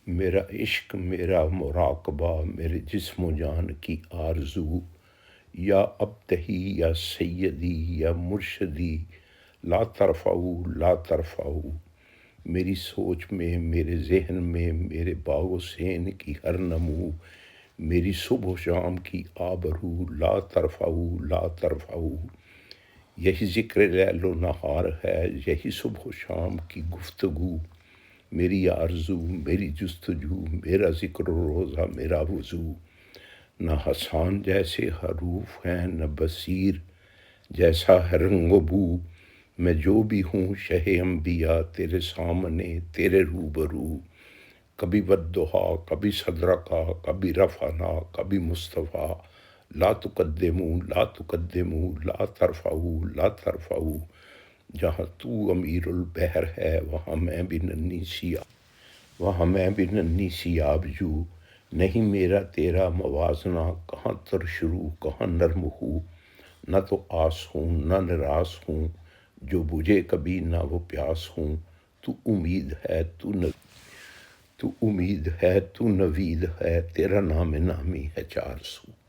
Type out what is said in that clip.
میرا عشق میرا مراقبہ میرے جسم و جان کی آرزو، یا ابتہی یا سیدی یا مرشدی، لا ترفعو لا ترفعو، میری سوچ میں میرے ذہن میں میرے باغ و سین کی ہر نمو، میری صبح و شام کی آبرو، لا ترفعو لا ترفعو، یہی ذکر لیل و نہار ہے، یہی صبح و شام کی گفتگو، میری آرزو میری جستجو، میرا ذکر و روزہ میرا وضو، نہ حسان جیسے حروف ہیں نہ بصیر جیسا ہے رنگ و بو، میں جو بھی ہوں شہ انبیاء تیرے سامنے تیرے روبرو، کبھی والضحیٰ کبھی صدرکا کبھی رفعنا کبھی مصطفیٰ، لا تقدموا لا تقدموا لا ترفعوا لا ترفعوا، جہاں تو امیر البحر ہے وہاں میں بھی ننھی سی آبجو، نہیں میرا تیرا موازنہ، کہاں تر شروع کہاں نرم ہو، نہ تو آس ہوں نہ نراس ہوں، جو بجھے کبھی نہ وہ پیاس ہوں، تو امید ہے تو نوید ہے تیرا نام نامی ہے 400۔